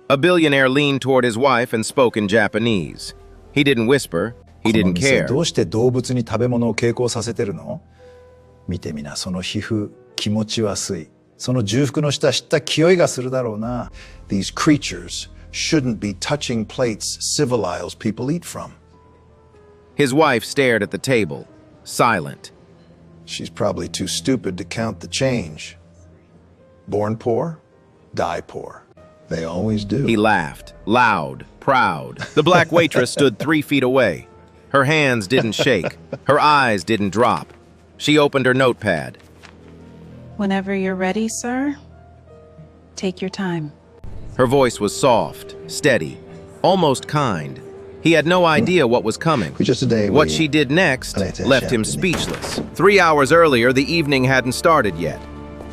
A billionaire leaned toward his wife and spoke in Japanese. He didn't whisper. He この didn't 店 care. どうして動物に食べ物を傾向させてるの？見てみな、その皮膚、気持ちは薄い。その重複の下、知った気負いがするだろうな。These creatures shouldn't be touching plates civilized people eat from. His wife stared at the table, silent. She's probably too stupid to count the change. Born poor, die poor. They always do. He laughed, loud, proud. The black waitress stood 3 feet away. Her hands didn't shake. Her eyes didn't drop. She opened her notepad. Whenever you're ready, sir, take your time. Her voice was soft, steady, almost kind. He had no idea what was coming. Just today What she did next left him speechless. 3 hours earlier, the evening hadn't started yet.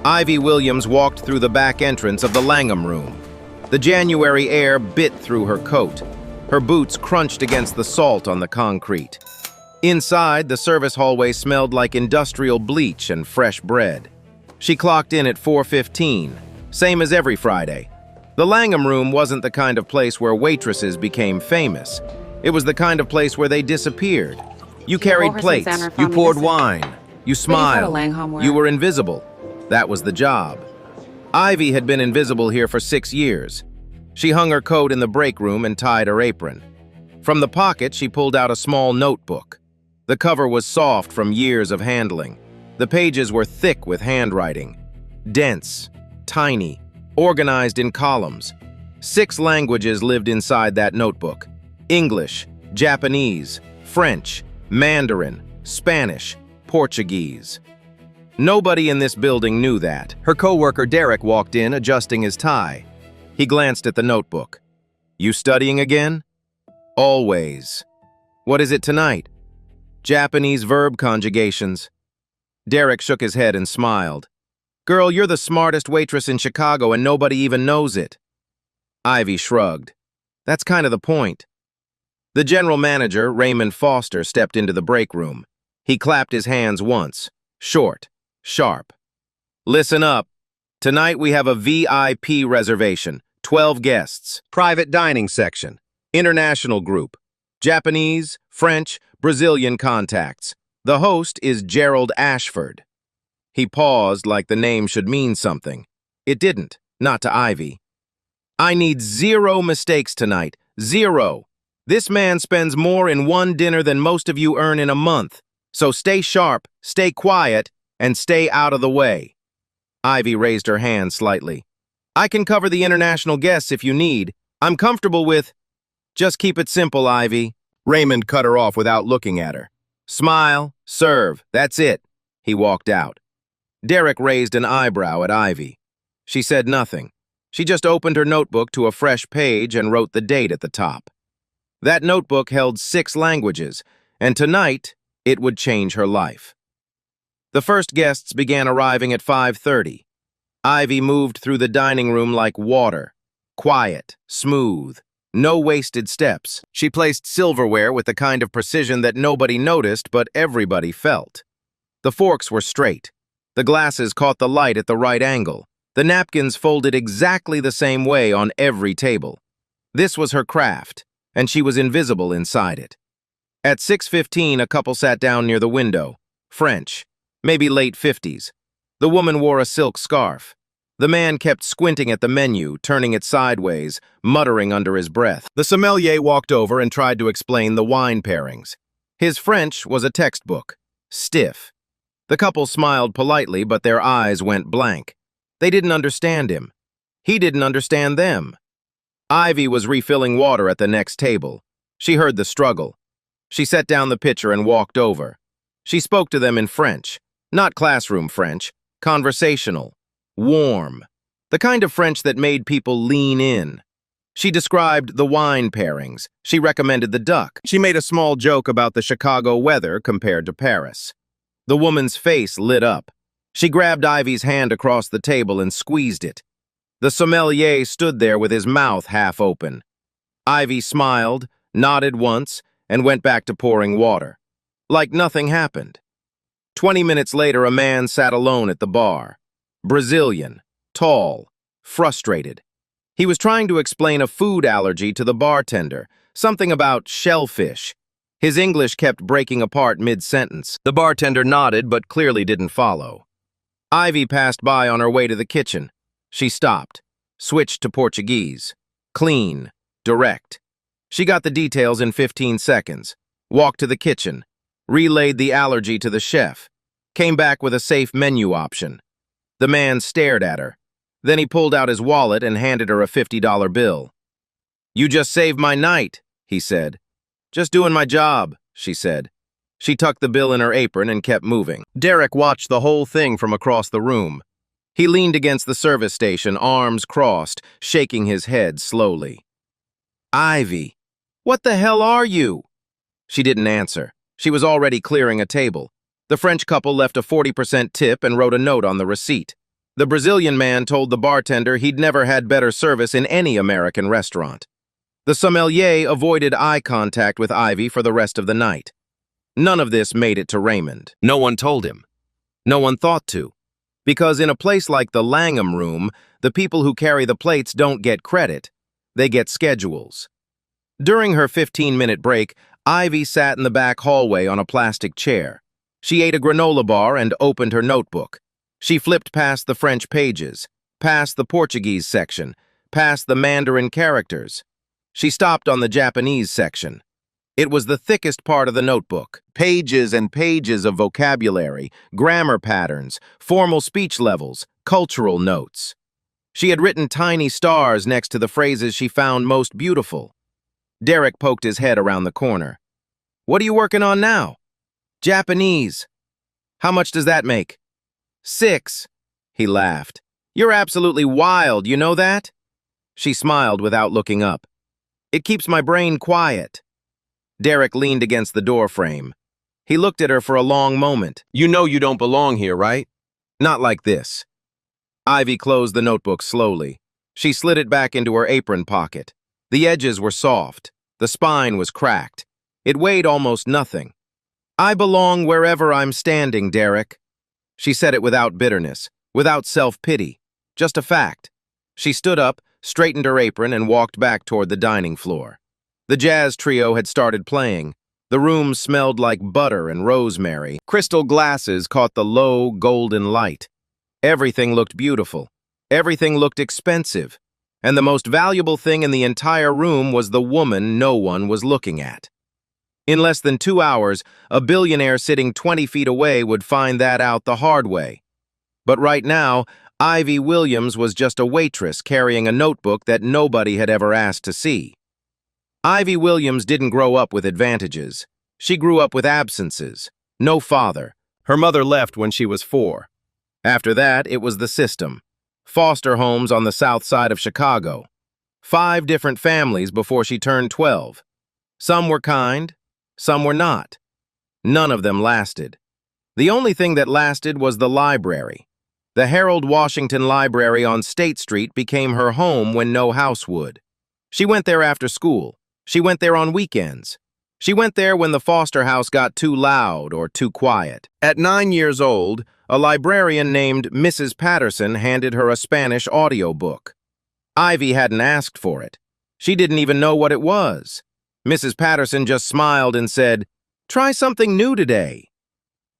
Ivy Williams walked through the back entrance of the Langham room. The January air bit through her coat. Her boots crunched against the salt on the concrete. Inside, the service hallway smelled like industrial bleach and fresh bread. She clocked in at 4:15, same as every Friday. The Langham room wasn't the kind of place where waitresses became famous. It was the kind of place where they disappeared. You carried plates, you poured wine, you smiled, you were invisible. That was the job. Ivy had been invisible here for 6 years. She hung her coat in the break room and tied her apron. From the pocket, she pulled out a small notebook. The cover was soft from years of handling. The pages were thick with handwriting. Dense, tiny, organized in columns. 6 languages lived inside that notebook. English, Japanese, French, Mandarin, Spanish, Portuguese. Nobody in this building knew that. Her coworker Derek walked in, adjusting his tie. He glanced at the notebook. You studying again? Always. What is it tonight? Japanese verb conjugations. Derek shook his head and smiled. Girl, you're the smartest waitress in Chicago and nobody even knows it. Ivy shrugged. That's kind of the point. The general manager, Raymond Foster, stepped into the break room. He clapped his hands once, short, sharp. Listen up. Tonight we have a VIP reservation, 12 guests, private dining section, international group, Japanese, French, Brazilian contacts. The host is Gerald Ashford. He paused like the name should mean something. It didn't, not to Ivy. I need 0 mistakes tonight, 0. This man spends more in one dinner than most of you earn in a month. So stay sharp, stay quiet, and stay out of the way. Ivy raised her hand slightly. I can cover the international guests if you need. I'm comfortable with... Just keep it simple, Ivy. Raymond cut her off without looking at her. Smile, serve, that's it. He walked out. Derek raised an eyebrow at Ivy. She said nothing. She just opened her notebook to a fresh page and wrote the date at the top. That notebook held 6 languages, and tonight it would change her life. The first guests began arriving at 5:30. Ivy moved through the dining room like water, quiet, smooth, no wasted steps. She placed silverware with the kind of precision that nobody noticed but everybody felt. The forks were straight. The glasses caught the light at the right angle. The napkins folded exactly the same way on every table. This was her craft, and she was invisible inside it. At 6:15, a couple sat down near the window. French, maybe late 50s. The woman wore a silk scarf. The man kept squinting at the menu, turning it sideways, muttering under his breath. The sommelier walked over and tried to explain the wine pairings. His French was a textbook, stiff. The couple smiled politely, but their eyes went blank. They didn't understand him. He didn't understand them. Ivy was refilling water at the next table. She heard the struggle. She set down the pitcher and walked over. She spoke to them in French, not classroom French, conversational, warm, the kind of French that made people lean in. She described the wine pairings. She recommended the duck. She made a small joke about the Chicago weather compared to Paris. The woman's face lit up. She grabbed Ivy's hand across the table and squeezed it. The sommelier stood there with his mouth half open. Ivy smiled, nodded once, and went back to pouring water. Like nothing happened. 20 minutes later, a man sat alone at the bar. Brazilian, tall, frustrated. He was trying to explain a food allergy to the bartender, something about shellfish. His English kept breaking apart mid-sentence. The bartender nodded but clearly didn't follow. Ivy passed by on her way to the kitchen. She stopped, switched to Portuguese. Clean, direct. She got the details in 15 seconds, walked to the kitchen, relayed the allergy to the chef, came back with a safe menu option. The man stared at her. Then he pulled out his wallet and handed her a $50 bill. "You just saved my night," he said. "Just doing my job," she said. She tucked the bill in her apron and kept moving. Derek watched the whole thing from across the room. He leaned against the service station, arms crossed, shaking his head slowly. "Ivy, what the hell are you?" She didn't answer. She was already clearing a table. The French couple left a 40% tip and wrote a note on the receipt. The Brazilian man told the bartender he'd never had better service in any American restaurant. The sommelier avoided eye contact with Ivy for the rest of the night. None of this made it to Raymond. No one told him. No one thought to. Because in a place like the Langham Room, the people who carry the plates don't get credit. They get schedules. During her 15-minute break, Ivy sat in the back hallway on a plastic chair. She ate a granola bar and opened her notebook. She flipped past the French pages, past the Portuguese section, past the Mandarin characters. She stopped on the Japanese section. It was the thickest part of the notebook. Pages and pages of vocabulary, grammar patterns, formal speech levels, cultural notes. She had written tiny stars next to the phrases she found most beautiful. Derek poked his head around the corner. "What are you working on now?" "Japanese." "How much does that make?" "6. He laughed. "You're absolutely wild, you know that?" She smiled without looking up. "It keeps my brain quiet." Derek leaned against the door frame. He looked at her for a long moment. "You know you don't belong here, right?" "Not like this." Ivy closed the notebook slowly. She slid it back into her apron pocket. The edges were soft. The spine was cracked. It weighed almost nothing. "I belong wherever I'm standing, Derek." She said it without bitterness, without self-pity, just a fact. She stood up, straightened her apron, and walked back toward the dining floor. The jazz trio had started playing. The room smelled like butter and rosemary. Crystal glasses caught the low, golden light. Everything looked beautiful. Everything looked expensive. And the most valuable thing in the entire room was the woman no one was looking at. In less than 2 hours, a billionaire sitting 20 feet away would find that out the hard way. But right now, Ivy Williams was just a waitress carrying a notebook that nobody had ever asked to see. Ivy Williams didn't grow up with advantages. She grew up with absences. No father. Her mother left when she was 4. After that, it was the system. Foster homes on the south side of Chicago. 5 different families before she turned 12. Some were kind, some were not. None of them lasted. The only thing that lasted was the library. The Harold Washington Library on State Street became her home when no house would. She went there after school. She went there on weekends. She went there when the Foster house got too loud or too quiet. At 9 years old, a librarian named Mrs. Patterson handed her a Spanish audiobook. Ivy hadn't asked for it. She didn't even know what it was. Mrs. Patterson just smiled and said, "Try something new today."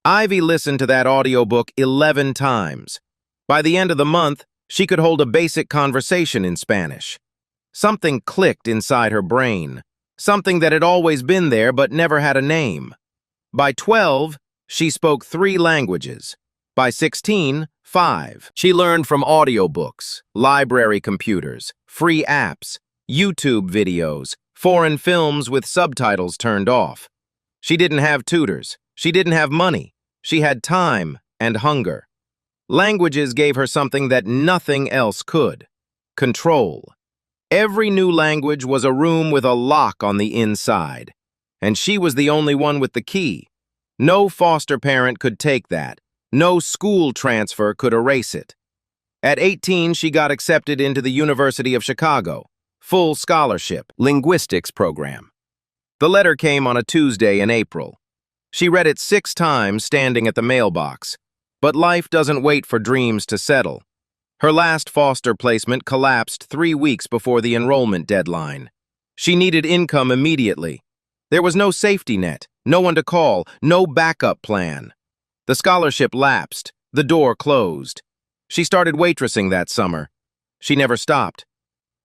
Ivy listened to that audiobook 11 times. By the end of the month, she could hold a basic conversation in Spanish. Something clicked inside her brain. Something that had always been there but never had a name. By 12, she spoke 3 languages. By 16, 5. She learned from audiobooks, library computers, free apps, YouTube videos, foreign films with subtitles turned off. She didn't have tutors. She didn't have money. She had time and hunger. Languages gave her something that nothing else could: control. Every new language was a room with a lock on the inside, and she was the only one with the key. No foster parent could take that. No school transfer could erase it. At 18, she got accepted into the University of Chicago, full scholarship, linguistics program. The letter came on a Tuesday in April. She read it 6 times standing at the mailbox. But life doesn't wait for dreams to settle. Her last foster placement collapsed 3 weeks before the enrollment deadline. She needed income immediately. There was no safety net, no one to call, no backup plan. The scholarship lapsed, the door closed. She started waitressing that summer. She never stopped.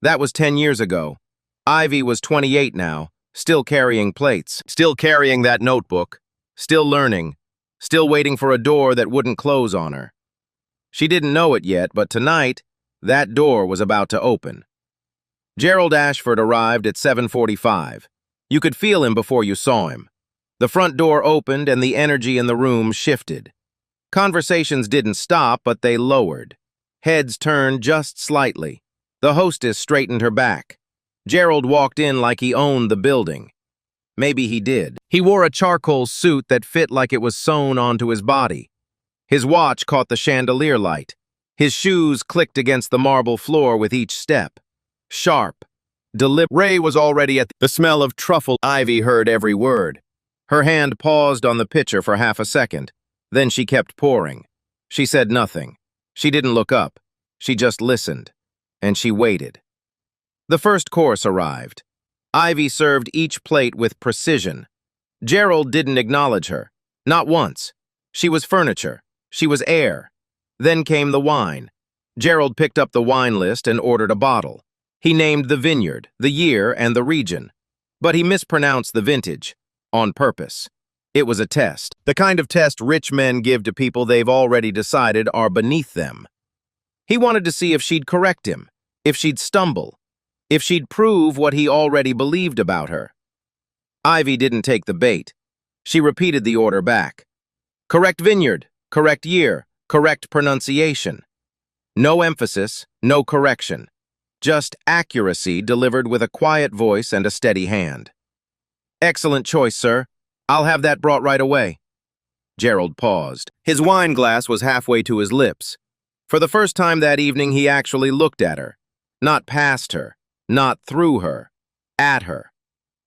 That was 10 years ago. Ivy was 28 now, still carrying plates, still carrying that notebook, still learning, still waiting for a door that wouldn't close on her. She didn't know it yet, but tonight, that door was about to open. Gerald Ashford arrived at 7:45. You could feel him before you saw him. The front door opened and the energy in the room shifted. Conversations didn't stop, but they lowered. Heads turned just slightly. The hostess straightened her back. Gerald walked in like he owned the building. Maybe he did. He wore a charcoal suit that fit like it was sewn onto his body. His watch caught the chandelier light. His shoes clicked against the marble floor with each step. Sharp, deliberate. Ray was already at the smell of truffle. Ivy heard every word. Her hand paused on the pitcher for half a second. Then she kept pouring. She said nothing. She didn't look up. She just listened. And she waited. The first course arrived. Ivy served each plate with precision. Gerald didn't acknowledge her. Not once. She was furniture. She was air. Then came the wine. Gerald picked up the wine list and ordered a bottle. He named the vineyard, the year, and the region. But he mispronounced the vintage. On purpose. It was a test. The kind of test rich men give to people they've already decided are beneath them. He wanted to see if she'd correct him, if she'd stumble, if she'd prove what he already believed about her. Ivy didn't take the bait. She repeated the order back. Correct vineyard, correct year, correct pronunciation. No emphasis, no correction. Just accuracy delivered with a quiet voice and a steady hand. Excellent choice, sir. I'll have that brought right away. Gerald paused. His wine glass was halfway to his lips. For the first time that evening, he actually looked at her. Not past her, not through her, at her.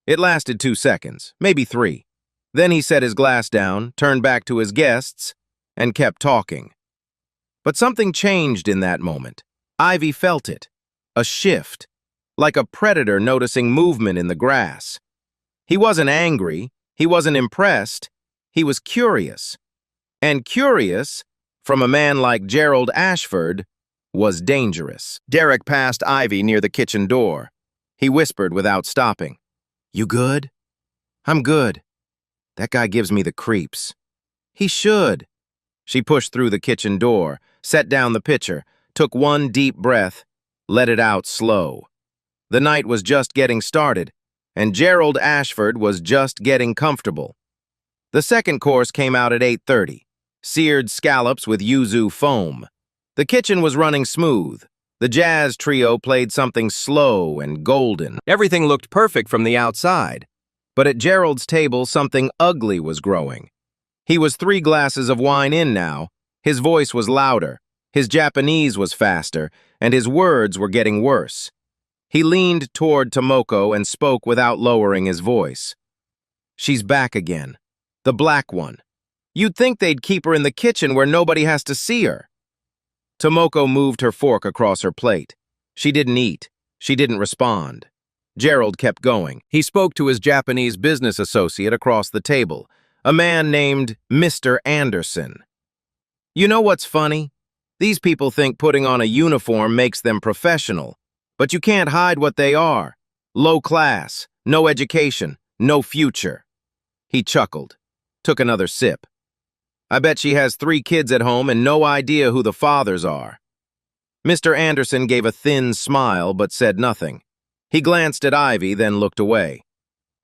It lasted 2 seconds, maybe 3. Then he set his glass down, turned back to his guests, and kept talking. But something changed in that moment. Ivy felt it. A shift. Like a predator noticing movement in the grass. He wasn't angry. He wasn't impressed. He was curious. And curious, from a man like Gerald Ashford, was dangerous. Derek passed Ivy near the kitchen door. He whispered without stopping. You good? I'm good. That guy gives me the creeps. He should. She pushed through the kitchen door, set down the pitcher, took one deep breath, let it out slow. The night was just getting started, and Gerald Ashford was just getting comfortable. The second course came out at 8:30, seared scallops with yuzu foam. The kitchen was running smooth. The jazz trio played something slow and golden. Everything looked perfect from the outside. But at Gerald's table, something ugly was growing. He was 3 glasses of wine in now. His voice was louder. His Japanese was faster, and his words were getting worse. He leaned toward Tomoko and spoke without lowering his voice. She's back again. The black one. You'd think they'd keep her in the kitchen where nobody has to see her. Tomoko moved her fork across her plate. She didn't eat. She didn't respond. Gerald kept going. He spoke to his Japanese business associate across the table, a man named Mr. Anderson. You know what's funny? These people think putting on a uniform makes them professional, but you can't hide what they are. Low class, no education, no future. He chuckled, took another sip. I bet she has 3 kids at home and no idea who the fathers are. Mr. Anderson gave a thin smile but said nothing. He glanced at Ivy, then looked away.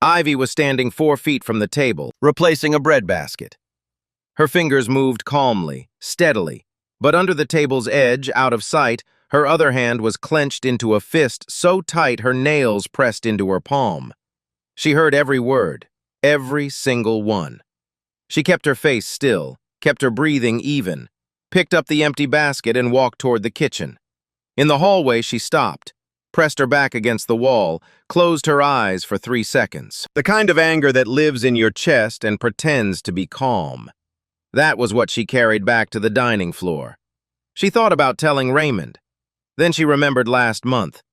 Ivy was standing 4 feet from the table, replacing a breadbasket. Her fingers moved calmly, steadily, but under the table's edge, out of sight, her other hand was clenched into a fist so tight her nails pressed into her palm. She heard every word, every single one. She kept her face still, kept her breathing even, picked up the empty basket and walked toward the kitchen. In the hallway, she stopped, pressed her back against the wall, closed her eyes for 3 seconds. The kind of anger that lives in your chest and pretends to be calm. That was what she carried back to the dining floor. She thought about telling Raymond. Then she remembered last month.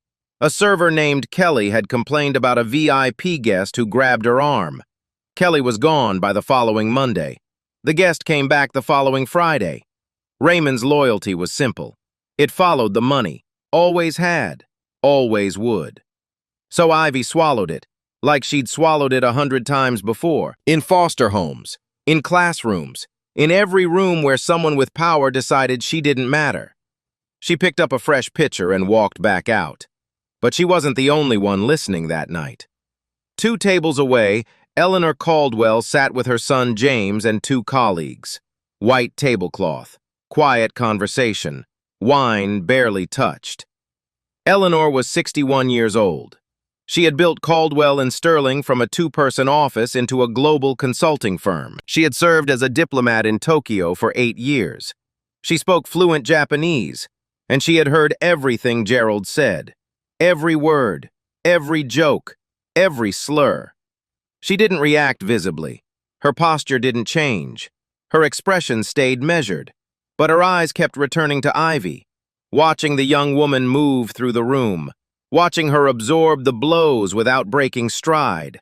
A server named Kelly had complained about a VIP guest who grabbed her arm. Kelly was gone by the following Monday. The guest came back the following Friday. Raymond's loyalty was simple. It followed the money. Always had. Always would. So Ivy swallowed it, like she'd swallowed it 100 times before, in foster homes, in classrooms, in every room where someone with power decided she didn't matter. She picked up a fresh pitcher and walked back out. But she wasn't the only one listening that night. 2 tables away, Eleanor Caldwell sat with her son James and 2 colleagues. White tablecloth, quiet conversation, wine barely touched. Eleanor was 61 years old. She had built Caldwell and Sterling from a 2-person office into a global consulting firm. She had served as a diplomat in Tokyo for 8 years. She spoke fluent Japanese, and she had heard everything Gerald said. Every word, every joke, every slur. She didn't react visibly. Her posture didn't change. Her expression stayed measured, but her eyes kept returning to Ivy, watching the young woman move through the room, watching her absorb the blows without breaking stride.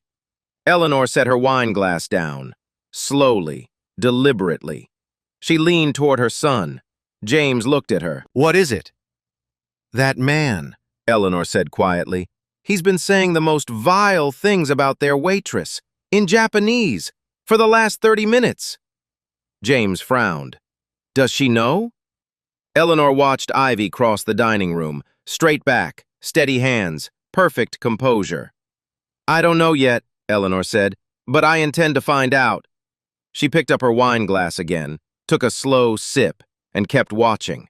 Eleanor set her wine glass down, slowly, deliberately. She leaned toward her son. James looked at her. "What is it?" "That man," Eleanor said quietly. "He's been saying the most vile things about their waitress, in Japanese, for the last 30 minutes. James frowned. "Does she know?" Eleanor watched Ivy cross the dining room, straight back, steady hands, perfect composure. "I don't know yet," Eleanor said, "but I intend to find out." She picked up her wine glass again, took a slow sip, and kept watching.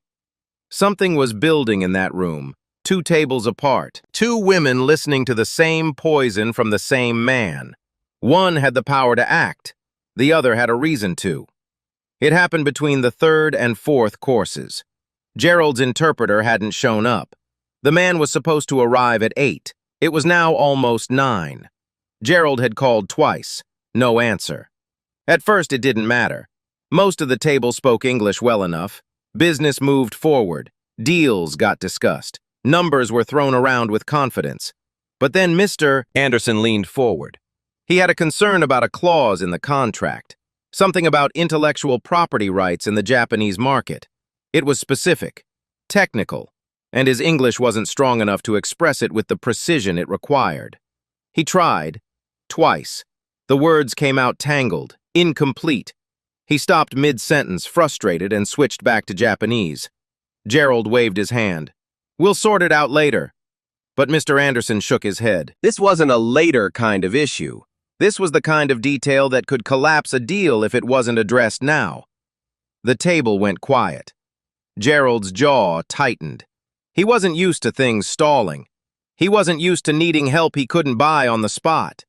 Something was building in that room, 2 tables apart, 2 women listening to the same poison from the same man. One had the power to act, the other had a reason to. It happened between the 3rd and 4th courses. Gerald's interpreter hadn't shown up. The man was supposed to arrive at 8. It was now almost 9. Gerald had called twice. No answer. At first, it didn't matter. Most of the table spoke English well enough. Business moved forward. Deals got discussed. Numbers were thrown around with confidence. But then Mr. Anderson leaned forward. He had a concern about a clause in the contract, something about intellectual property rights in the Japanese market. It was specific, technical, and his English wasn't strong enough to express it with the precision it required. He tried, twice. The words came out tangled, incomplete. He stopped mid-sentence, frustrated, and switched back to Japanese. Gerald waved his hand. "We'll sort it out later." But Mr. Anderson shook his head. This wasn't a later kind of issue. This was the kind of detail that could collapse a deal if it wasn't addressed now. The table went quiet. Gerald's jaw tightened. He wasn't used to things stalling. He wasn't used to needing help he couldn't buy on the spot.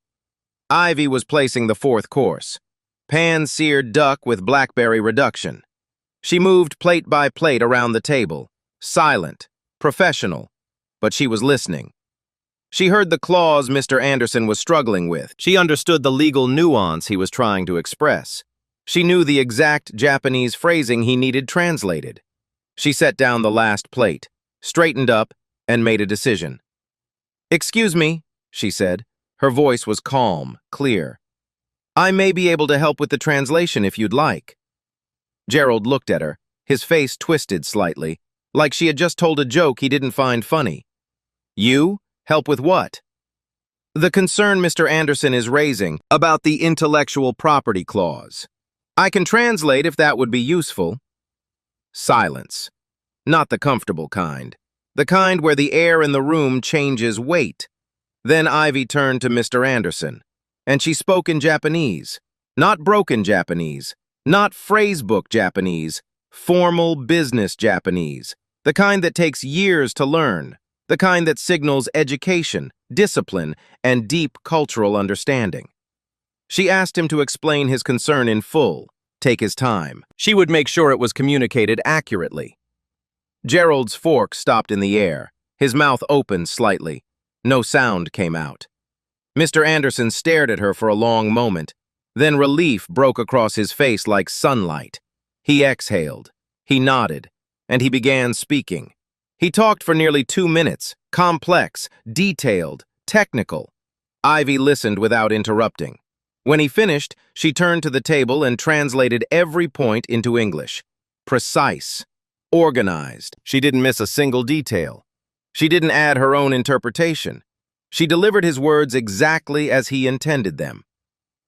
Ivy was placing the 4th course. Pan-seared duck with blackberry reduction. She moved plate by plate around the table, silent, professional, but she was listening. She heard the clause Mr. Anderson was struggling with. She understood the legal nuance he was trying to express. She knew the exact Japanese phrasing he needed translated. She set down the last plate, straightened up, and made a decision. "Excuse me," she said. Her voice was calm, clear. "I may be able to help with the translation if you'd like." Gerald looked at her, his face twisted slightly, like she had just told a joke he didn't find funny. "You? Help with what?" "The concern Mr. Anderson is raising about the intellectual property clause. I can translate if that would be useful." Silence. Not the comfortable kind. The kind where the air in the room changes weight. Then Ivy turned to Mr. Anderson, and she spoke in Japanese. Not broken Japanese, not phrasebook Japanese, formal business Japanese, the kind that takes years to learn, the kind that signals education, discipline, and deep cultural understanding. She asked him to explain his concern in full, take his time. She would make sure it was communicated accurately. Gerald's fork stopped in the air, his mouth opened slightly. No sound came out. Mr. Anderson stared at her for a long moment. Then relief broke across his face like sunlight. He exhaled. He nodded. and he began speaking. He talked for nearly 2 minutes, complex, detailed, technical. Ivy listened without interrupting. When he finished, she turned to the table and translated every point into English. Precise, organized. She didn't miss a single detail. She didn't add her own interpretation. She delivered his words exactly as he intended them.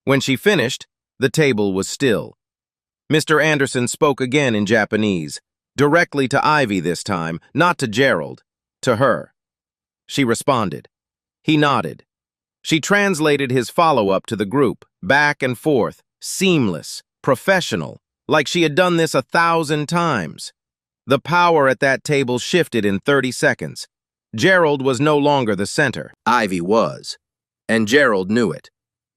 When she finished, the table was still. Mr. Anderson spoke again in Japanese, directly to Ivy this time, not to Gerald, to her. She responded. He nodded. She translated his follow-up to the group, back and forth, seamless, professional, like she had done this 1,000 times. The power at that table shifted in 30 seconds. Gerald was no longer the center. Ivy was. And Gerald knew it.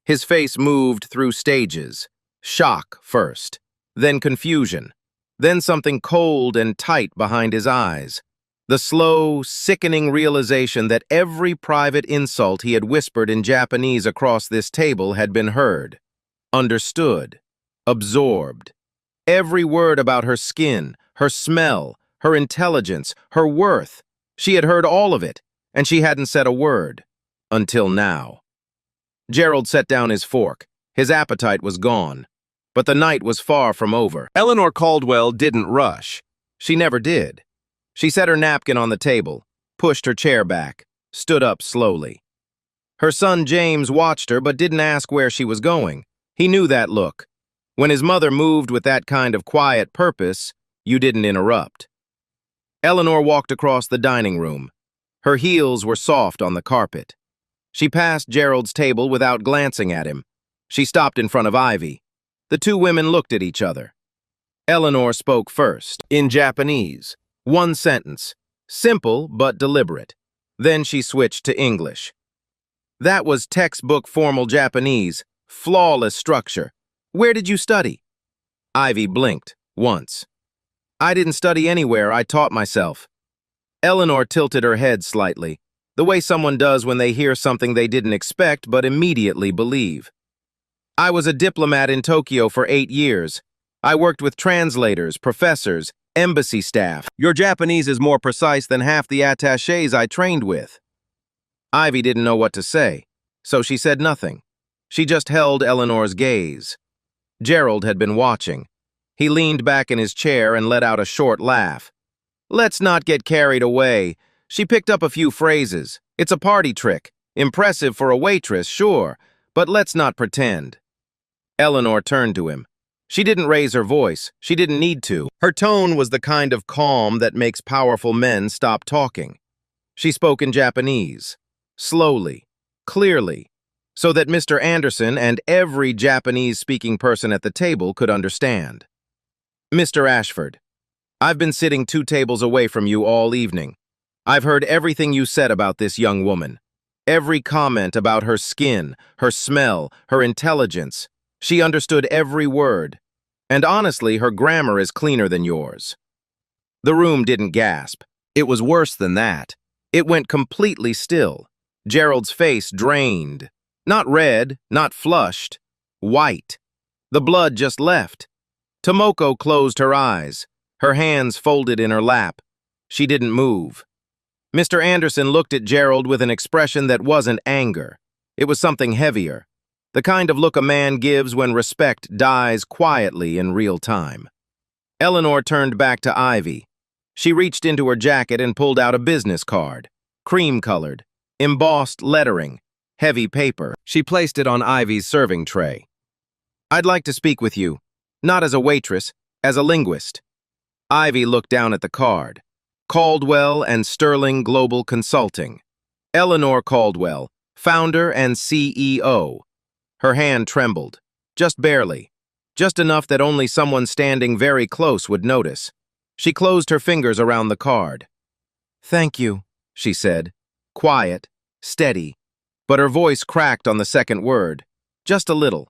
His face moved through stages. Shock first, then confusion, then something cold and tight behind his eyes. The slow, sickening realization that every private insult he had whispered in Japanese across this table had been heard, understood, absorbed. Every word about her skin, her smell, her intelligence, her worth. She had heard all of it, and she hadn't said a word. Until now. Gerald set down his fork. His appetite was gone. But the night was far from over. Eleanor Caldwell didn't rush. She never did. She set her napkin on the table, pushed her chair back, stood up slowly. Her son James watched her but didn't ask where she was going. He knew that look. When his mother moved with that kind of quiet purpose, you didn't interrupt. Eleanor walked across the dining room. Her heels were soft on the carpet. She passed Gerald's table without glancing at him. She stopped in front of Ivy. The two women looked at each other. Eleanor spoke first, in Japanese. One sentence, simple but deliberate. Then she switched to English. That was textbook formal Japanese, flawless structure. Where did you study? Ivy blinked, once. I didn't study anywhere, I taught myself. Eleanor tilted her head slightly, the way someone does when they hear something they didn't expect but immediately believe. I was a diplomat in Tokyo for 8 years. I worked with translators, professors, embassy staff. Your Japanese is more precise than half the attachés I trained with. Ivy didn't know what to say, so she said nothing. She just held Eleanor's gaze. Gerald had been watching. He leaned back in his chair and let out a short laugh. Let's not get carried away. She picked up a few phrases. It's a party trick. Impressive for a waitress, sure, but let's not pretend. Eleanor turned to him. She didn't raise her voice. She didn't need to. Her tone was the kind of calm that makes powerful men stop talking. She spoke in Japanese, slowly, clearly, so that Mr. Anderson and every Japanese-speaking person at the table could understand. Mr. Ashford, I've been sitting 2 tables away from you all evening. I've heard everything you said about this young woman. Every comment about her skin, her smell, her intelligence. She understood every word. And honestly, her grammar is cleaner than yours. The room didn't gasp. It was worse than that. It went completely still. Gerald's face drained. Not red, not flushed. White. The blood just left. Tomoko closed her eyes, her hands folded in her lap. She didn't move. Mr. Anderson looked at Gerald with an expression that wasn't anger. It was something heavier, the kind of look a man gives when respect dies quietly in real time. Eleanor turned back to Ivy. She reached into her jacket and pulled out a business card, cream-colored, embossed lettering, heavy paper. She placed it on Ivy's serving tray. I'd like to speak with you. Not as a waitress, as a linguist. Ivy looked down at the card. Caldwell and Sterling Global Consulting. Eleanor Caldwell, founder and CEO. Her hand trembled, just barely, just enough that only someone standing very close would notice. She closed her fingers around the card. Thank you, she said, quiet, steady, but her voice cracked on the second word, just a little.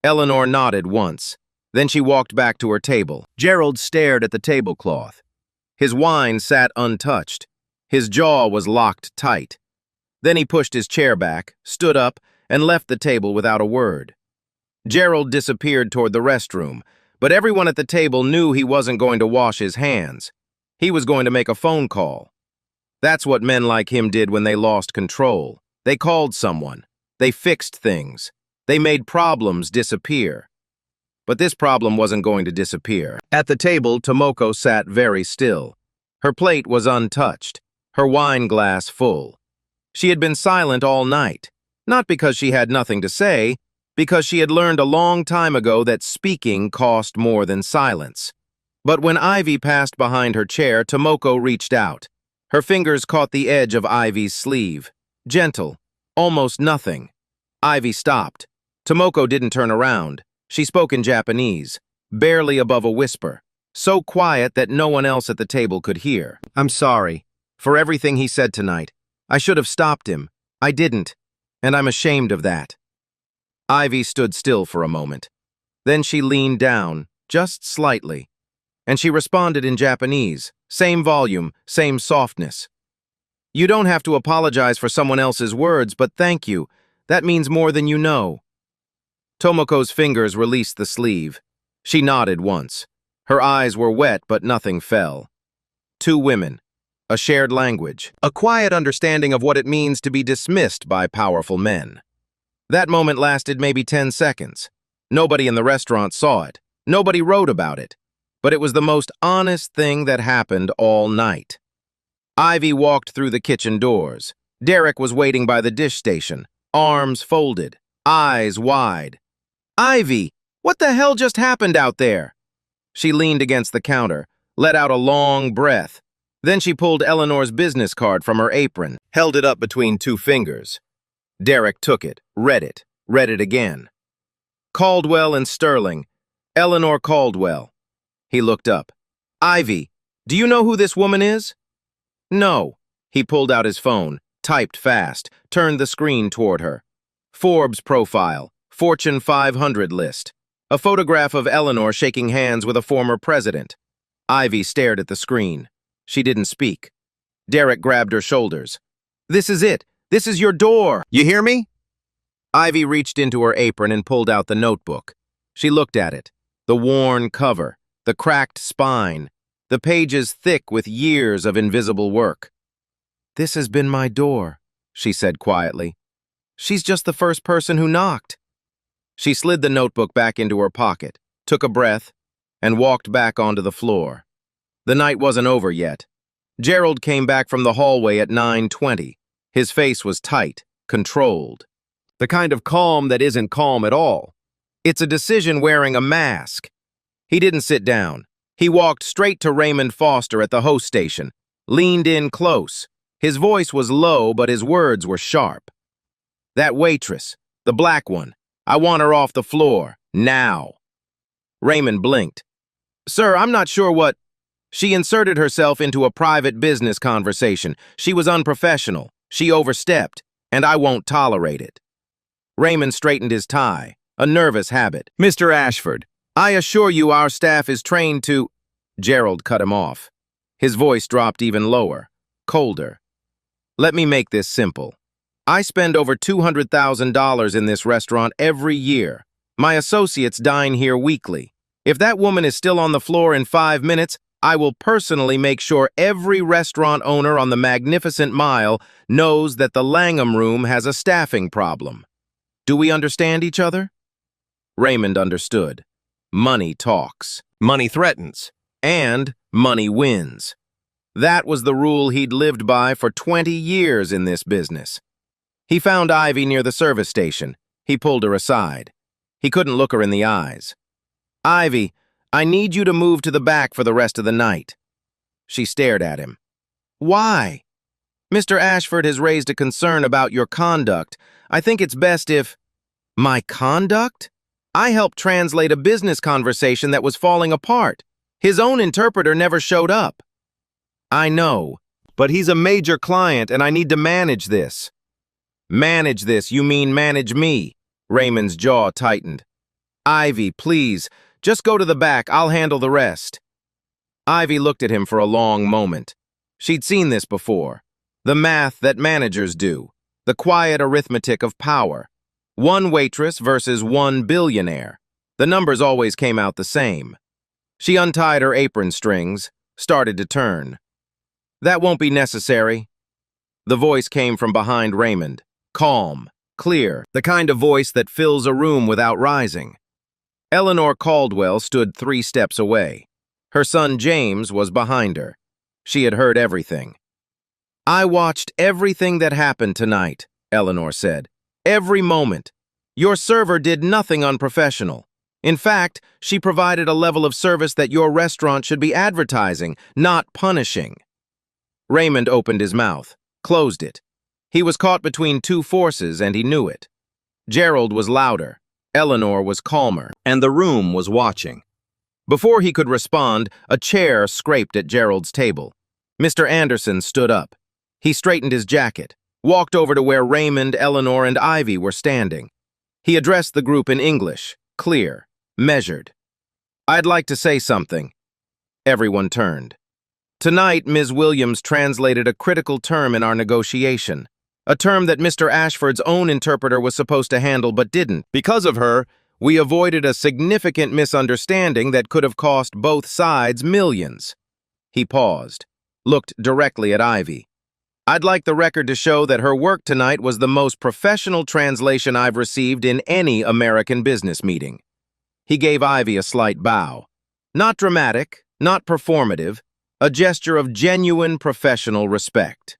Eleanor nodded once. Then she walked back to her table. Gerald stared at the tablecloth. His wine sat untouched. His jaw was locked tight. Then he pushed his chair back, stood up, and left the table without a word. Gerald disappeared toward the restroom, but everyone at the table knew he wasn't going to wash his hands. He was going to make a phone call. That's what men like him did when they lost control. They called someone. They fixed things. They made problems disappear. But this problem wasn't going to disappear. At the table, Tomoko sat very still. Her plate was untouched, her wine glass full. She had been silent all night, not because she had nothing to say, because she had learned a long time ago that speaking cost more than silence. But when Ivy passed behind her chair, Tomoko reached out. Her fingers caught the edge of Ivy's sleeve. Gentle, almost nothing. Ivy stopped. Tomoko didn't turn around. She spoke in Japanese, barely above a whisper, so quiet that no one else at the table could hear. I'm sorry for everything he said tonight. I should have stopped him. I didn't, and I'm ashamed of that. Ivy stood still for a moment. Then she leaned down, just slightly, and she responded in Japanese, same volume, same softness. You don't have to apologize for someone else's words, but thank you. That means more than you know. Tomoko's fingers released the sleeve. She nodded once. Her eyes were wet, but nothing fell. Two women. A shared language. A quiet understanding of what it means to be dismissed by powerful men. That moment lasted maybe 10 seconds. Nobody in the restaurant saw it. Nobody wrote about it. But it was the most honest thing that happened all night. Ivy walked through the kitchen doors. Derek was waiting by the dish station, arms folded, eyes wide. Ivy, what the hell just happened out there? She leaned against the counter, let out a long breath. Then she pulled Eleanor's business card from her apron, held it up between two fingers. Derek took it, read it again. Caldwell and Sterling. Eleanor Caldwell. He looked up. Ivy, do you know who this woman is? No. He pulled out his phone, typed fast, turned the screen toward her. Forbes profile, Fortune 500 list. A photograph of Eleanor shaking hands with a former president. Ivy stared at the screen. She didn't speak. Derek grabbed her shoulders. This is it. This is your door. You hear me? Ivy reached into her apron and pulled out the notebook. She looked at it. The worn cover, the cracked spine, the pages thick with years of invisible work. This has been my door, she said quietly. She's just the first person who knocked. She slid the notebook back into her pocket, took a breath, and walked back onto the floor. The night wasn't over yet. Gerald came back from the hallway at 9:20. His face was tight, controlled. The kind of calm that isn't calm at all. It's a decision wearing a mask. He didn't sit down. He walked straight to Raymond Foster at the host station, leaned in close. His voice was low, but his words were sharp. That waitress, the black one, I want her off the floor, now. Raymond blinked. Sir, I'm not sure what... She inserted herself into a private business conversation. She was unprofessional. She overstepped, and I won't tolerate it. Raymond straightened his tie, a nervous habit. Mr. Ashford, I assure you our staff is trained to... Gerald cut him off. His voice dropped even lower, colder. Let me make this simple. I spend over $200,000 in this restaurant every year. My associates dine here weekly. If that woman is still on the floor in 5 minutes, I will personally make sure every restaurant owner on the Magnificent Mile knows that the Langham Room has a staffing problem. Do we understand each other? Raymond understood. Money talks. Money threatens. And money wins. That was the rule he'd lived by for 20 years in this business. He found Ivy near the service station. He pulled her aside. He couldn't look her in the eyes. Ivy, I need you to move to the back for the rest of the night. She stared at him. Why? Mr. Ashford has raised a concern about your conduct. I think it's best if... My conduct? I helped translate a business conversation that was falling apart. His own interpreter never showed up. I know, but he's a major client and I need to manage this. Manage this, you mean manage me? Raymond's jaw tightened. Ivy, please, just go to the back, I'll handle the rest. Ivy looked at him for a long moment. She'd seen this before. The math that managers do. The quiet arithmetic of power. 1 waitress versus 1 billionaire. The numbers always came out the same. She untied her apron strings, started to turn. "That won't be necessary." The voice came from behind Raymond, calm, clear, the kind of voice that fills a room without rising. Eleanor Caldwell stood 3 steps away. Her son James was behind her. She had heard everything. "I watched everything that happened tonight," Eleanor said. "Every moment. Your server did nothing unprofessional. In fact, she provided a level of service that your restaurant should be advertising, not punishing." Raymond opened his mouth, closed it. He was caught between 2 forces, and he knew it. Gerald was louder, Eleanor was calmer, and the room was watching. Before he could respond, a chair scraped at Gerald's table. Mr. Anderson stood up. He straightened his jacket, walked over to where Raymond, Eleanor, and Ivy were standing. He addressed the group in English, clear, measured. "I'd like to say something." Everyone turned. Tonight, Ms. Williams translated a critical term in our negotiation, a term that Mr. Ashford's own interpreter was supposed to handle but didn't. Because of her, we avoided a significant misunderstanding that could have cost both sides millions. He paused, looked directly at Ivy. "I'd like the record to show that her work tonight was the most professional translation I've received in any American business meeting." He gave Ivy a slight bow. Not dramatic, not performative, a gesture of genuine professional respect.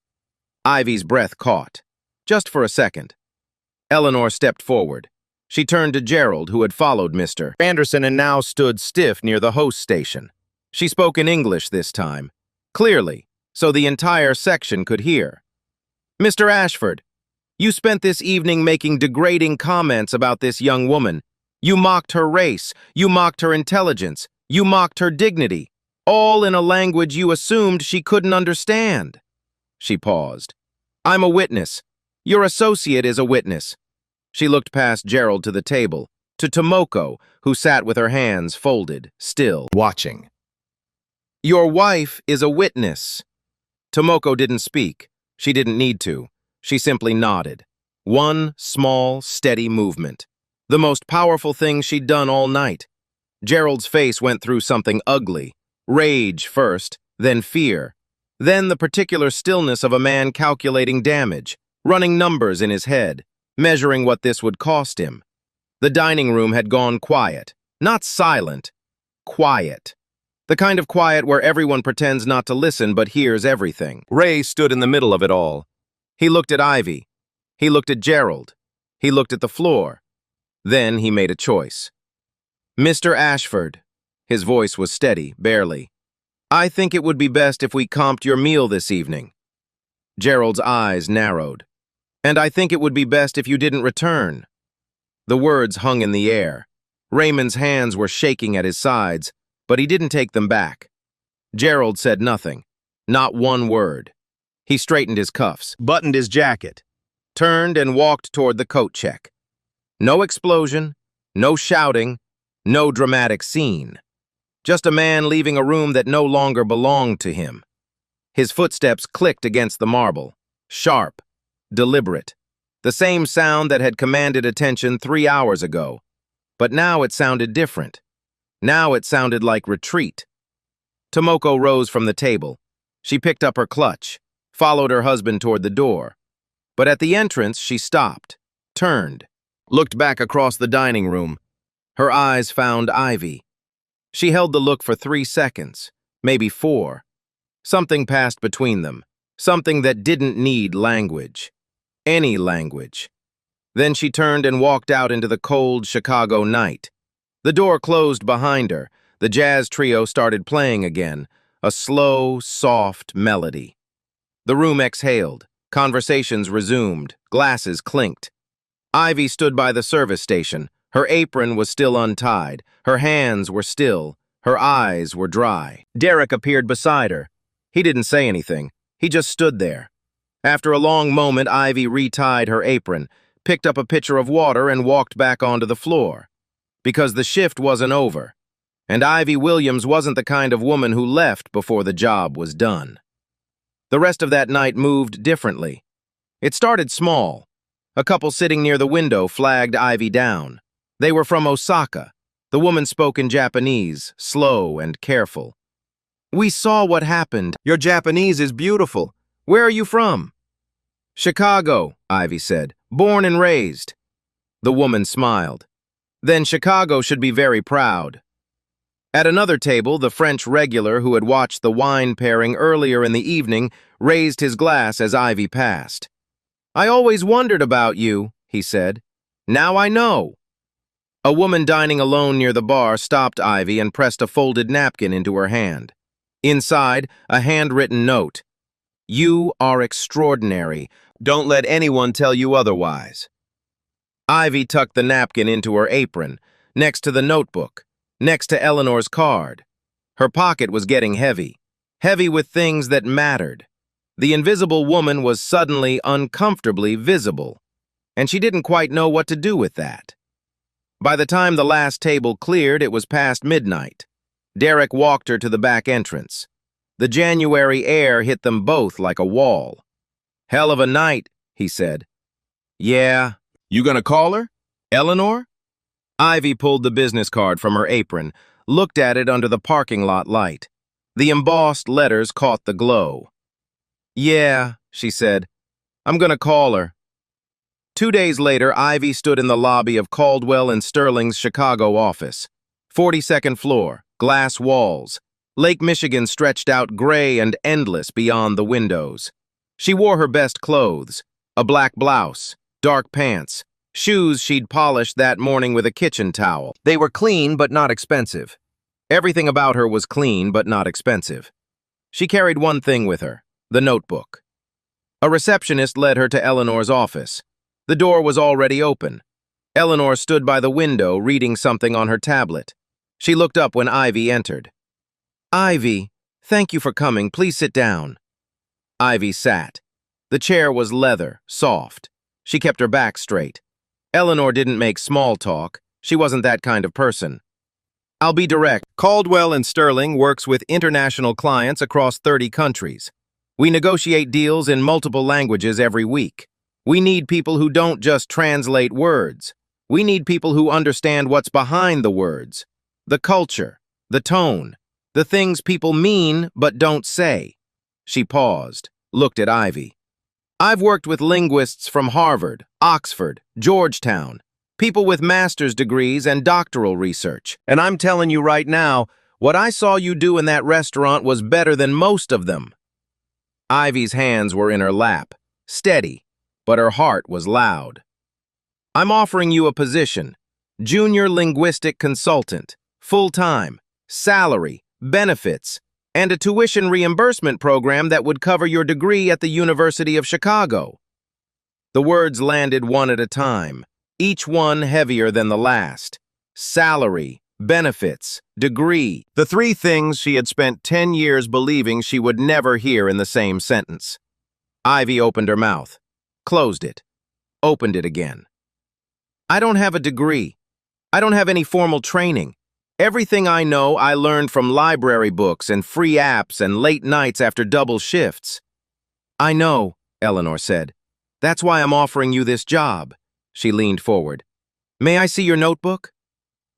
Ivy's breath caught, just for a second. Eleanor stepped forward. She turned to Gerald, who had followed Mr. Anderson and now stood stiff near the host station. She spoke in English this time, clearly, so the entire section could hear. "Mr. Ashford, you spent this evening making degrading comments about this young woman. You mocked her race, you mocked her intelligence, you mocked her dignity, all in a language you assumed she couldn't understand." She paused. "I'm a witness. Your associate is a witness." She looked past Gerald to the table, to Tomoko, who sat with her hands folded, still, watching. "Your wife is a witness." Tomoko didn't speak. She didn't need to. She simply nodded. One small, steady movement. The most powerful thing she'd done all night. Gerald's face went through something ugly. Rage first, then fear. Then the particular stillness of a man calculating damage, running numbers in his head, measuring what this would cost him. The dining room had gone quiet. Not silent. Quiet. The kind of quiet where everyone pretends not to listen but hears everything. Ray stood in the middle of it all. He looked at Ivy. He looked at Gerald. He looked at the floor. Then he made a choice. "Mr. Ashford," his voice was steady, barely, "I think it would be best if we comped your meal this evening." Gerald's eyes narrowed. "And I think it would be best if you didn't return." The words hung in the air. Raymond's hands were shaking at his sides, but he didn't take them back. Gerald said nothing, not one word. He straightened his cuffs, buttoned his jacket, turned and walked toward the coat check. No explosion, no shouting, no dramatic scene. Just a man leaving a room that no longer belonged to him. His footsteps clicked against the marble, sharp, deliberate, the same sound that had commanded attention 3 hours ago. But now it sounded different. Now it sounded like retreat. Tomoko rose from the table. She picked up her clutch, followed her husband toward the door. But at the entrance, she stopped, turned, looked back across the dining room. Her eyes found Ivy. She held the look for 3 seconds, maybe 4. Something passed between them, something that didn't need language. Any language. Then she turned and walked out into the cold Chicago night. The door closed behind her. The jazz trio started playing again, a slow, soft melody. The room exhaled. Conversations resumed. Glasses clinked. Ivy stood by the service station. Her apron was still untied. Her hands were still. Her eyes were dry. Derek appeared beside her. He didn't say anything. He just stood there. After a long moment, Ivy retied her apron, picked up a pitcher of water, and walked back onto the floor. Because the shift wasn't over. And Ivy Williams wasn't the kind of woman who left before the job was done. The rest of that night moved differently. It started small. A couple sitting near the window flagged Ivy down. They were from Osaka. The woman spoke in Japanese, slow and careful. We saw what happened. Your Japanese is beautiful. Where are you from? Chicago, Ivy said. Born and raised. The woman smiled. Then Chicago should be very proud. At another table, the French regular who had watched the wine pairing earlier in the evening raised his glass as Ivy passed. I always wondered about you, he said. Now I know. A woman dining alone near the bar stopped Ivy and pressed a folded napkin into her hand. Inside, a handwritten note. You are extraordinary. Don't let anyone tell you otherwise. Ivy tucked the napkin into her apron, next to the notebook, next to Eleanor's card. Her pocket was getting heavy, heavy with things that mattered. The invisible woman was suddenly uncomfortably visible, and she didn't quite know what to do with that. By the time the last table cleared, it was past midnight. Derek walked her to the back entrance. The January air hit them both like a wall. Hell of a night, he said. Yeah. You gonna call her? Eleanor? Ivy pulled the business card from her apron, looked at it under the parking lot light. The embossed letters caught the glow. Yeah, she said. I'm gonna call her. 2 days later, Ivy stood in the lobby of Caldwell and Sterling's Chicago office. 42nd floor, glass walls. Lake Michigan stretched out gray and endless beyond the windows. She wore her best clothes, a black blouse, dark pants, shoes she'd polished that morning with a kitchen towel. They were clean but not expensive. Everything about her was clean but not expensive. She carried one thing with her, the notebook. A receptionist led her to Eleanor's office. The door was already open. Eleanor stood by the window reading something on her tablet. She looked up when Ivy entered. Ivy, thank you for coming. Please sit down. Ivy sat. The chair was leather, soft. She kept her back straight. Eleanor didn't make small talk. She wasn't that kind of person. I'll be direct. Caldwell and Sterling works with international clients across 30 countries. We negotiate deals in multiple languages every week. We need people who don't just translate words. We need people who understand what's behind the words, the culture, the tone, the things people mean but don't say. She paused, looked at Ivy. I've worked with linguists from Harvard, Oxford, Georgetown, people with master's degrees and doctoral research. And I'm telling you right now, what I saw you do in that restaurant was better than most of them. Ivy's hands were in her lap, steady, but her heart was loud. I'm offering you a position, junior linguistic consultant, full-time, salary, benefits, and a tuition reimbursement program that would cover your degree at the University of Chicago. The words landed one at a time, each one heavier than the last. Salary, benefits, degree, the three things she had spent 10 years believing she would never hear in the same sentence. Ivy opened her mouth, closed it, opened it again. I don't have a degree. I don't have any formal training. Everything I know I learned from library books and free apps and late nights after double shifts. I know, Eleanor said. That's why I'm offering you this job. She leaned forward. May I see your notebook?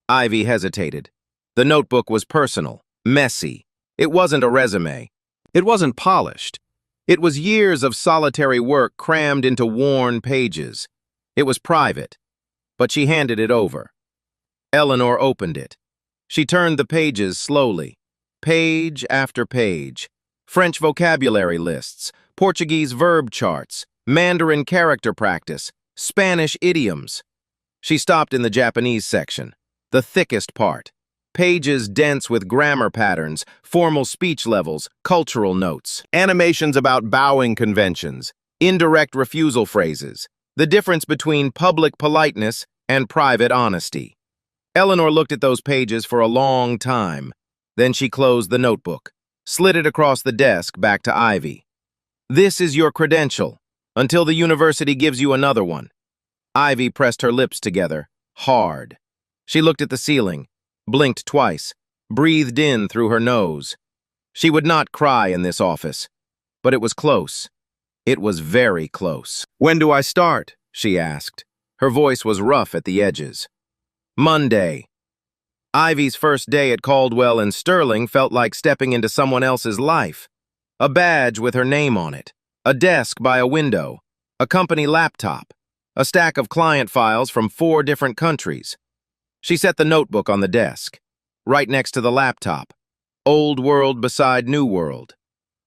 Ivy hesitated. The notebook was personal, messy. It wasn't a resume. It wasn't polished. It was years of solitary work crammed into worn pages. It was private, but she handed it over. Eleanor opened it. She turned the pages slowly, page after page. French vocabulary lists, Portuguese verb charts, Mandarin character practice, Spanish idioms. She stopped in the Japanese section, the thickest part. Pages dense with grammar patterns, formal speech levels, cultural notes, animations about bowing conventions, indirect refusal phrases, the difference between public politeness and private honesty. Eleanor looked at those pages for a long time. Then she closed the notebook, slid it across the desk back to Ivy. This is your credential, until the university gives you another one. Ivy pressed her lips together, hard. She looked at the ceiling, blinked twice, breathed in through her nose. She would not cry in this office, but it was close. It was very close. When do I start? She asked. Her voice was rough at the edges. Monday. Ivy's first day at Caldwell and Sterling felt like stepping into someone else's life. A badge with her name on it, a desk by a window, a company laptop, a stack of client files from 4 different countries. She set the notebook on the desk, right next to the laptop. Old world beside new world.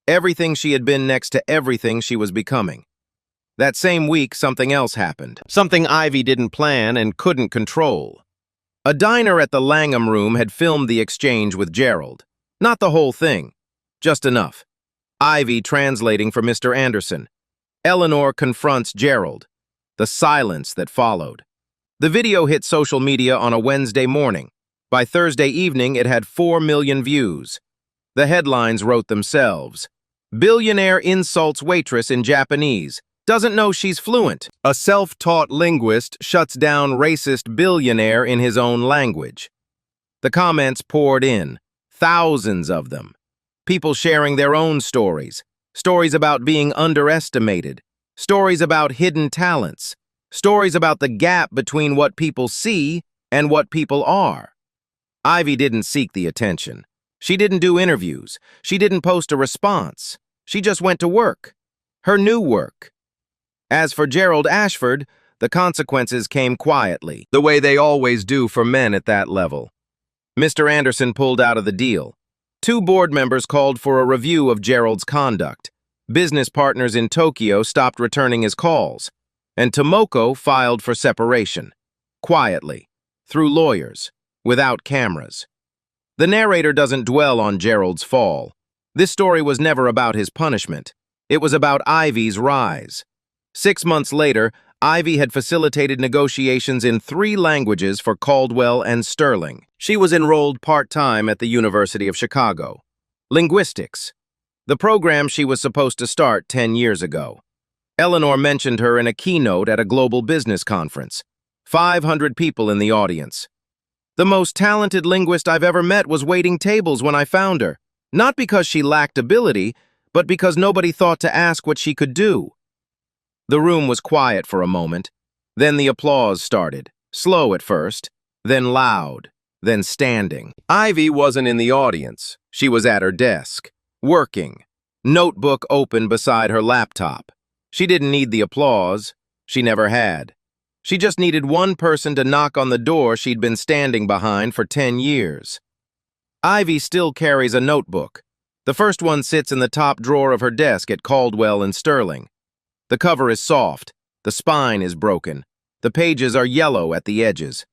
Everything she had been next to everything she was becoming. That same week, something else happened. Something Ivy didn't plan and couldn't control. A diner at the Langham Room had filmed the exchange with Gerald. Not the whole thing, just enough. Ivy translating for Mr. Anderson. Eleanor confronts Gerald. The silence that followed. The video hit social media on a Wednesday morning. By Thursday evening, it had 4 million views. The headlines wrote themselves. Billionaire insults waitress in Japanese. Doesn't know she's fluent. A self-taught linguist shuts down racist billionaire in his own language. The comments poured in, thousands of them. People sharing their own stories. Stories about being underestimated. Stories about hidden talents. Stories about the gap between what people see and what people are. Ivy didn't seek the attention. She didn't do interviews. She didn't post a response. She just went to work. Her new work. As for Gerald Ashford, the consequences came quietly, the way they always do for men at that level. Mr. Anderson pulled out of the deal. 2 board members called for a review of Gerald's conduct. Business partners in Tokyo stopped returning his calls. And Tomoko filed for separation. Quietly. Through lawyers. Without cameras. The narrator doesn't dwell on Gerald's fall. This story was never about his punishment. It was about Ivy's rise. 6 months later, Ivy had facilitated negotiations in 3 languages for Caldwell and Sterling. She was enrolled part-time at the University of Chicago. Linguistics. The program she was supposed to start 10 years ago. Eleanor mentioned her in a keynote at a global business conference. 500 people in the audience. The most talented linguist I've ever met was waiting tables when I found her. Not because she lacked ability, but because nobody thought to ask what she could do. The room was quiet for a moment. Then the applause started. Slow at first, then loud, then standing. Ivy wasn't in the audience. She was at her desk, working, notebook open beside her laptop. She didn't need the applause. She never had. She just needed one person to knock on the door she'd been standing behind for 10 years. Ivy still carries a notebook. The first one sits in the top drawer of her desk at Caldwell and Sterling. The cover is soft. The spine is broken. The pages are yellow at the edges.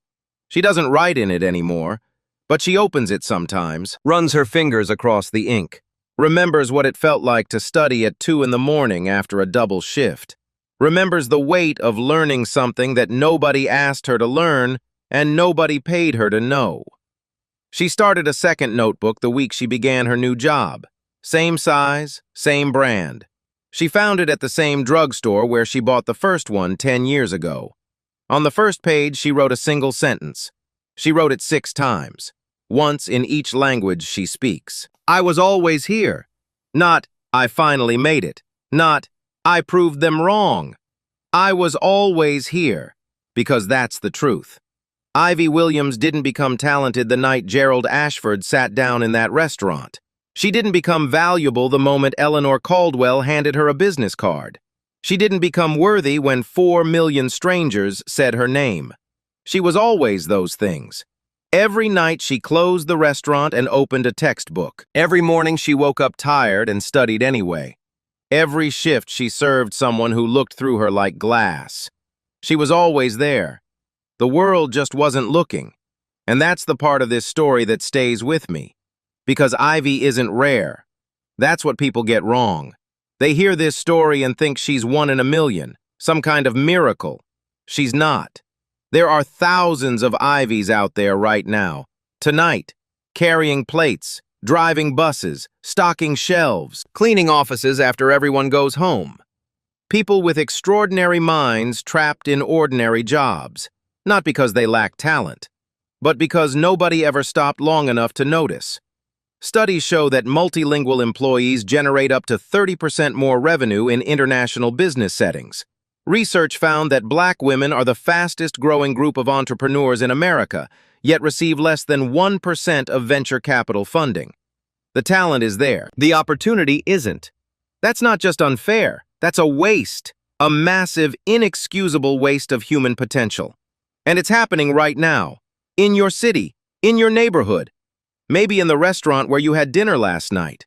She doesn't write in it anymore, but she opens it sometimes, runs her fingers across the ink, remembers what it felt like to study at 2 in the morning after a double shift, remembers the weight of learning something that nobody asked her to learn and nobody paid her to know. She started a second notebook the week she began her new job. Same size, same brand. She found it at the same drugstore where she bought the first one 10 years ago. On the first page, she wrote a single sentence. She wrote it 6 times, once in each language she speaks. I was always here. Not, I finally made it. Not, I proved them wrong. I was always here, because that's the truth. Ivy Williams didn't become talented the night Gerald Ashford sat down in that restaurant. She didn't become valuable the moment Eleanor Caldwell handed her a business card. She didn't become worthy when 4 million strangers said her name. She was always those things. Every night she closed the restaurant and opened a textbook. Every morning she woke up tired and studied anyway. Every shift she served someone who looked through her like glass. She was always there. The world just wasn't looking. And that's the part of this story that stays with me. Because Ivy isn't rare. That's what people get wrong. They hear this story and think she's 1 in a million, some kind of miracle. She's not. There are thousands of Ivys out there right now, tonight, carrying plates, driving buses, stocking shelves, cleaning offices after everyone goes home. People with extraordinary minds trapped in ordinary jobs, not because they lack talent, but because nobody ever stopped long enough to notice. Studies show that multilingual employees generate up to 30% more revenue in international business settings. Research found that Black women are the fastest growing group of entrepreneurs in America, yet receive less than 1% of venture capital funding. The talent is there. The opportunity isn't. That's not just unfair. That's a waste. A massive, inexcusable waste of human potential. And it's happening right now. In your city, in your neighborhood, maybe in the restaurant where you had dinner last night.